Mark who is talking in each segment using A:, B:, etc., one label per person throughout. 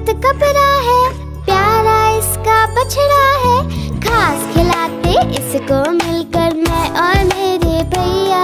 A: मस्त कपड़ा है, प्यारा इसका बछड़ा है। घास खिलाते इसको मिलकर मैं और मेरे भैया।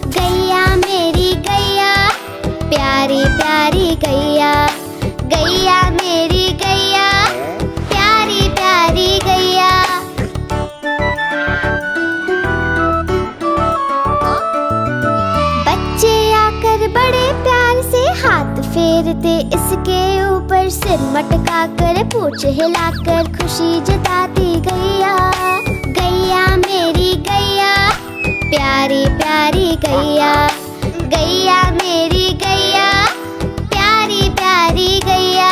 A: गैया मेरी गैया, प्यारी प्यारी गैया। गैया मेरी गैया, प्यारी प्यारी गैया। बच्चे आकर बड़े प्यार से हाथ फेरते इसके ऊपर, सिर मटका कर पूंछ हिलाकर खुशी जताती गैया। गैया मेरी गैया, प्यारी प्यारी गैया। गैया मेरी गैया, प्यारी प्यारी गैया।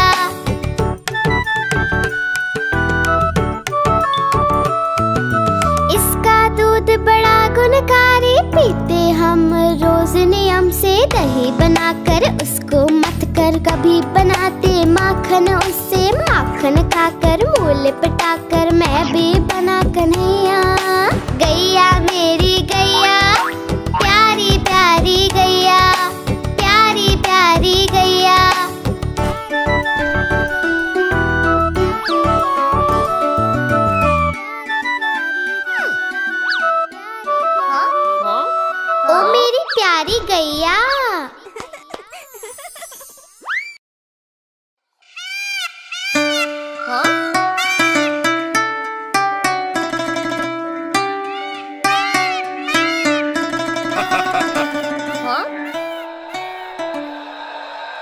A: इसका दूध बड़ा गुणकारी, पीते हम रोज नियम से। दही बनाकर उसको मथ कर कभी बनाते माखन उससे। माखन खाकर मुँह लिपटाकर मैं भी बना कन्हैया। गैया मेरी गैया, प्यारी प्यारी गैया। प्यारी प्यारी गैया। ओ मेरी प्यारी गैया।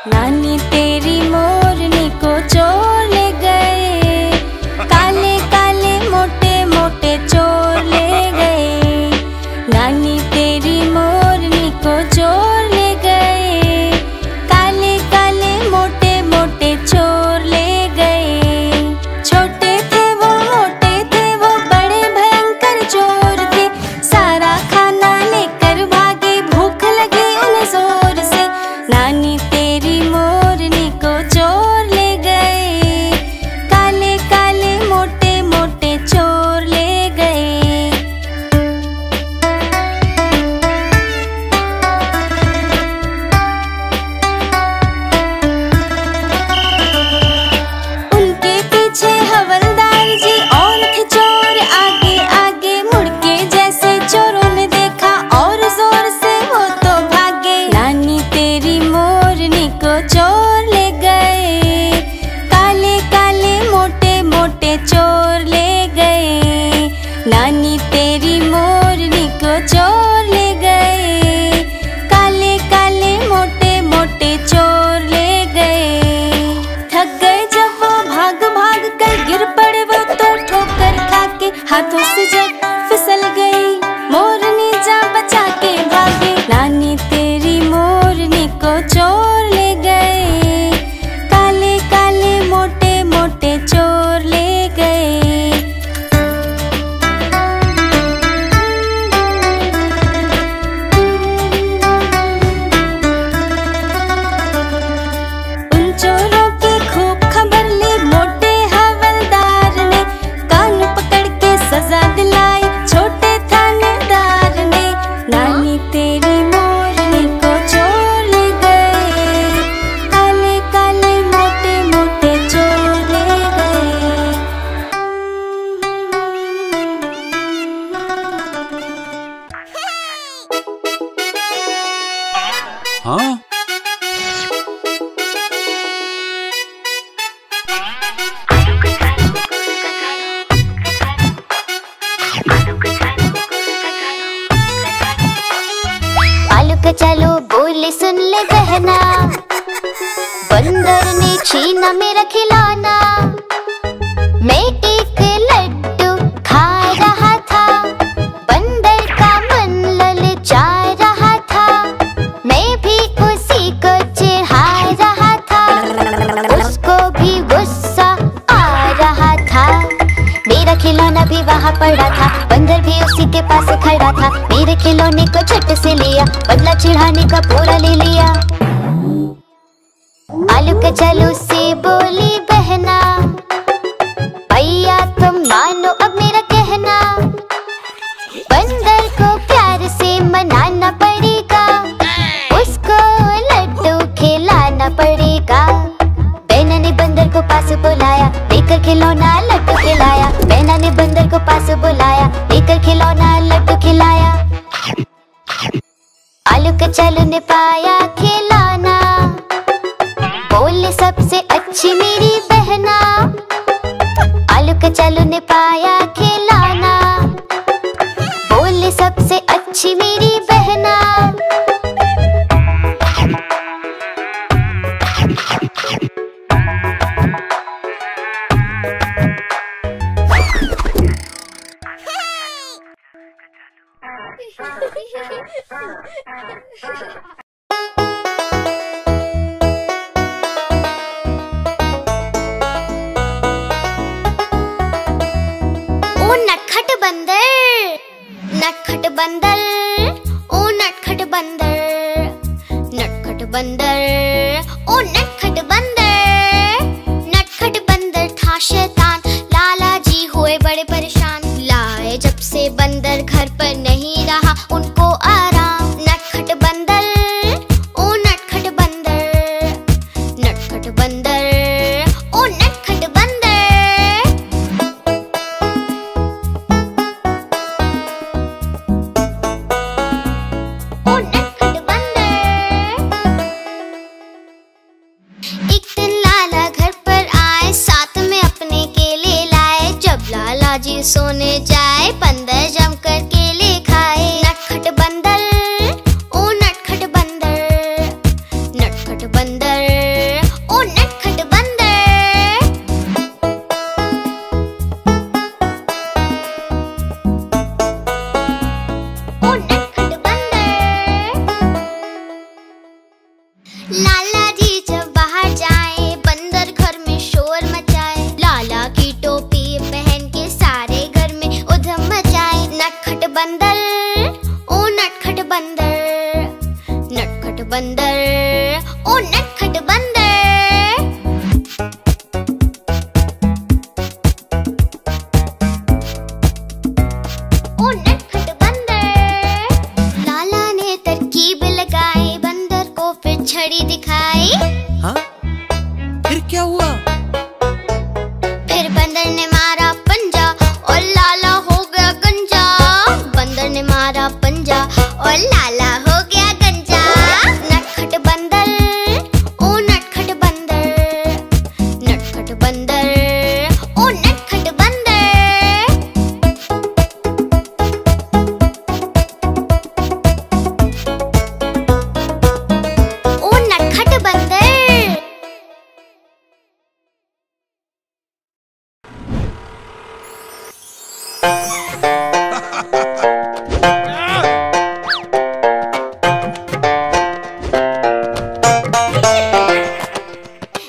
B: नानी तेरी मोरनी को चोर ले गए, काले काले मोटे मोटे चोर ले गए। नानी तेरी मोरनी को चोर ले गए, काले काले मोटे मोटे चोर ले गए। छोटे थे वो मोटे थे वो बड़े भयंकर चोर थे, सारा खाना लेकर भागे भूख लगी उन्हें जोर से। नानी तेरी मोरनी को चोर ले गए, काले काले मोटे मोटे चोर ले गए। उनके पीछे हवलदार जी और थे चोर आगे आगे। मुड़ के जैसे चोरों ने देखा और जोर से वो तो भागे। नानी तेरी मोरनी को चोर ले गए, काले काले मोटे मोटे चोर ले गए। नानी तेरी मोरनी को चोर ले गए, काले काले मोटे मोटे चोर ले गए। थक गए जब वो भाग भाग कर गिर पड़े वो तो ठोकर खा के हाथों से जब फिसल गई मोरनी जा बचा के भागे। नानी तेरी मोरनी को चोर ले गए, काले काले मोटे मोटे चोर ले गए। उन चोरों की खूब खबर ली मोटे हवलदार ने, कान पकड़ के सजा दिलाई छोटे थानेदार ने। नानी तेरी मोरनी को चोर ले गए, काले काले मोटे मोटे चोर ले गए।
C: हाँ?
A: आलू का चलो बोले सुन ले बहना, बंदर ने छीना मेरा खिलौना। मैं एक लड्डू खा रहा था, बंदर का मन ललचा रहा था। मैं भी उसी को चिढ़ा रहा था, उसको भी गुस्सा आ रहा था। मेरा खिलौना भी वहाँ पड़ा था, बंदर भी उसी के पास खड़ा था। मेरे खिलौने को झट से लिया, बदला चिढ़ाने का पूरा ले लिया। आलू के चलो से बोली बहना, भैया तुम मानो अब मेरा कहना। बंदर को प्यार से मनाना पड़ेगा, उसको लड्डू खिलाना पड़ेगा। बहना ने बंदर को को पास बुलाया, लेकर खिलौना लड्डू खिलाया। मैना ने बंदर को पास बुलाया, लेकर खिलौना लड्डू खिलाया। आलू कचालू ने पाया खिलौना, बोले सबसे अच्छी मेरी बहना। आलू कचालू ने पाया खिलौना, बोले सबसे अच्छी मेरी बहना। ओ नटखट बंदर, नटखट बंदर, ओ नटखट बंदर, नटखट बंदर, ओ नटखट बंदर। नटखट बंदर था शैतान, लाला जी हुए बड़े परेशान। लाए जब से बंदर घर पर नहीं रहा उनको आराम। नटखट बंदर, ओ नटखट बंदर, नटखट बंदर, ओ नटखट बंदर। ओ नटखट बंदर। एक दिन लाला घर पर आए, साथ में अपने केले लाए। जब लाला जी सोने जाए, बंदर जमकर केले खाए। नटखट बंदर, ओ नटखट बंदर, नटखट बंदर, ओ नटखट बंदर। ओ नटखट बंदर। लाला जी जब बाहर जाए, बंदर घर में शोर मचाए। लाला की टोपी पहन के सारे घर में उधम मचाए। नटखट बंदर, ओ नटखट बंदर, नटखट बंदर, ओ नटखट बंदर। ओ नटखट बंदर। लाला ने तरकीब लगाई, बंदर को फिर छड़ी दिखाई।
C: हाँ? फिर क्या हुआ?
A: फिर बंदर ने मारा पंजा और लाला हो गया गंजा। बंदर ने मारा पंजा और लाला हो गया गंजा। नटखट बंदर, ओ नटखट बंदर, नटखट बंदर, ओ नटखट बंदर। ओ नटखट बंदर।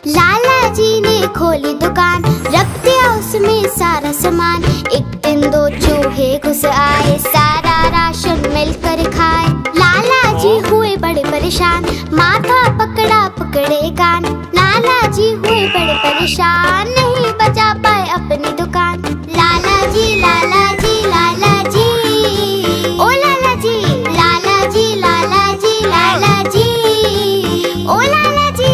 A: लाला जी ने खोली दुकान, रख दिया उसमें सारा सामान। एक दिन दो चूहे घुस आए, सारा राशन मिलकर खाए। लाला जी हुए बड़े परेशान, माथा पकड़ा पकड़े कान। लाला जी हुए बड़े परेशान, नहीं बचा पाए अपनी दुकान। लाला जी, लाला जी, लाला जी, ओ लाला जी, लाला जी, लाला जी, लाला जी, ओ लाला जी।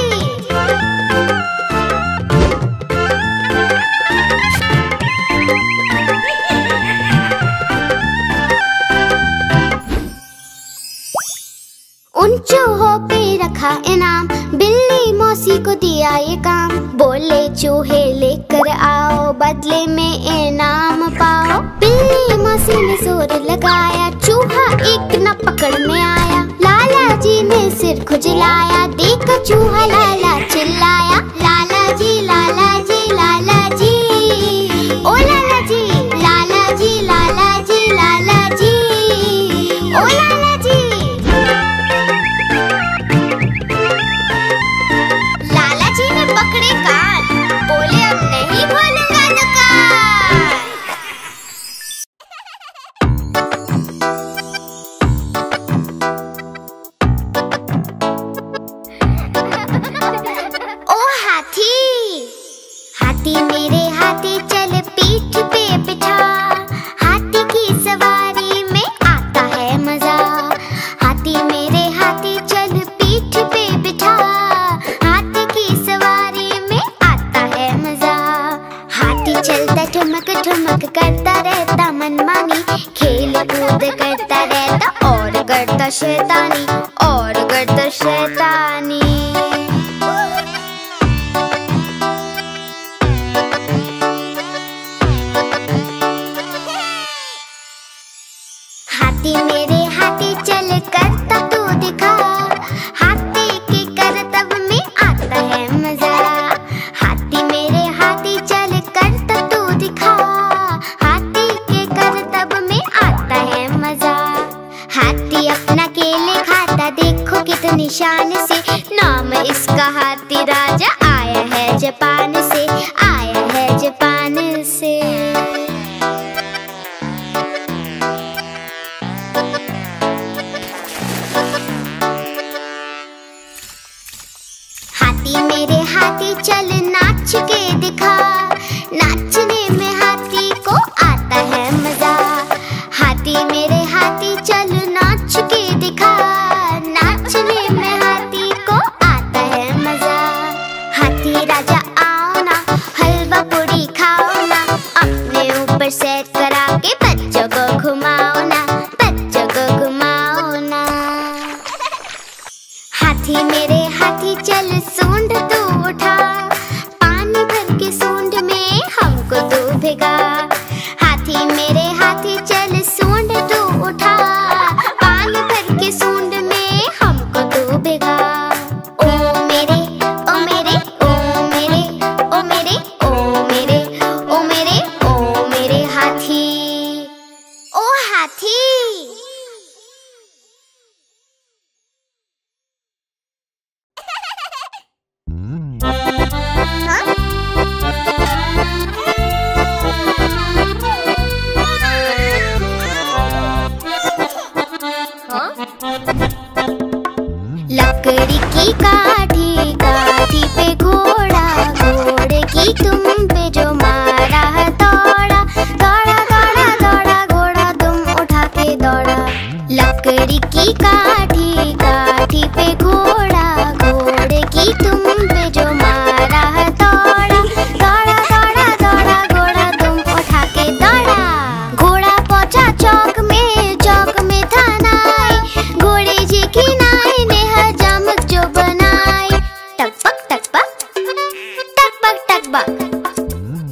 A: उन चूहों पे रखा इनाम, बिल्ली मौसी को दिया ये काम। बोले चूहे लेकर आओ, बदले में इनाम पाओ। बिल्ली मौसी ने जोर लगाया, चूहा एक न पकड़ में आया। लाला जी ने सिर खुजलाया, देख चूहा लाला चिल्लाया। लाला जी, लाला जी, लाला जी, ओ लाला जी, लाला जी, लाला जी, लाला जी, ओ लाला जी। लाला जी ने पकड़े कान, बोले अब नहीं खोलूंगा दुकान। ओ हाथी, हाथी मेरे हाथी चल पीठ पे बिठा। हाथी की सवारी में आता है मजा। हाथी मेरे हाथी चल पीठ पे बिठा। हाथी की सवारी में आता है ठुमक ठुमक करता रहता मनमानी, खेल कूद करता रहता और करता शैतानी, और करता शैतानी। हाथी मेरे हाथी चल करता तू दिखा, हाथी के करतब में आता है मजा। हाथी मेरे हाथी चल करता तू दिखा, हाथी के करतब में आता है मजा। हाथी अपना केले खाता देखो कितनी शान से, नाम इसका हाथी राजा, आया है जापान से, आया है जापान से। हाथी मेरे हाथी चल नाच के दिखा, नाचने में हाथी को आता है मजा। हाथी मेरे हाथी चल नाच के दिखा, नाचने में हाथी को आता है मजा। हाथी राजा आओ ना, हलवा पूरी खाओ ना, अपने ऊपर सेट करा के बच्चों को घुमाओ ना, बच्चों को घुमाओ ना। हाथी मेरे हाथी चल सूंड तू उठा, पानी भर के सूंड में हमको तू भिगा। हाथी मेरे हाथी चल सूंड तू उठा, पानी भर के सूंड में हमको तू भिगा। ओ मेरे ओ मेरे ओ मेरे ओ मेरे ओ मेरे ओ मेरे ओ मेरे हाथी, ओ हाथी। लकड़ी की काठी, काठी पे घोड़ा, घोड़े की तुम पे जो मारा दौड़ा, दौड़ा दौड़ा दौड़ा घोड़ा तुम उठा के दौड़ा। लकड़ी की काठी, काठी पे घोड़ा, घोड़े की तुम पे जो मारा दौड़ा, दौड़ा दौड़ा दौड़ा घोड़ा तुम उठा के दौड़ा। घोड़ा पहुंचा चौक में, चौक में था नाई, घोड़े जी की नाई ने हजामत जो बनाई। टकबक टकबक टकबक टकबक,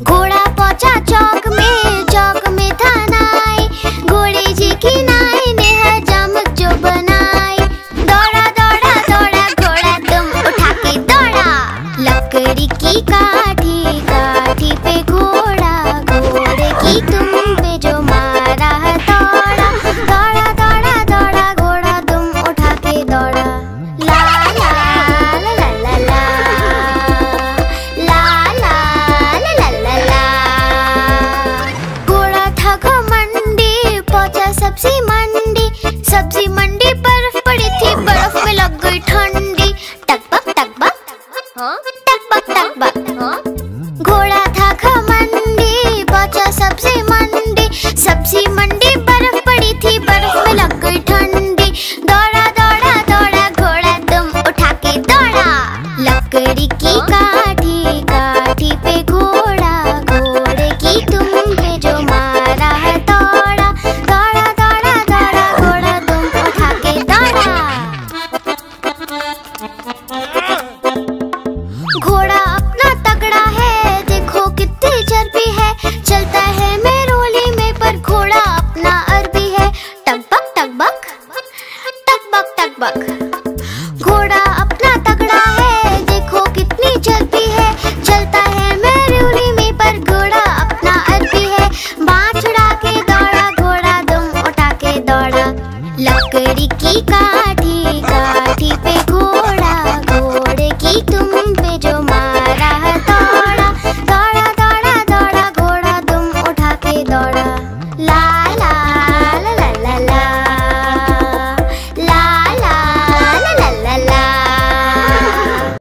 A: घोड़ा पहुंचा चौक में,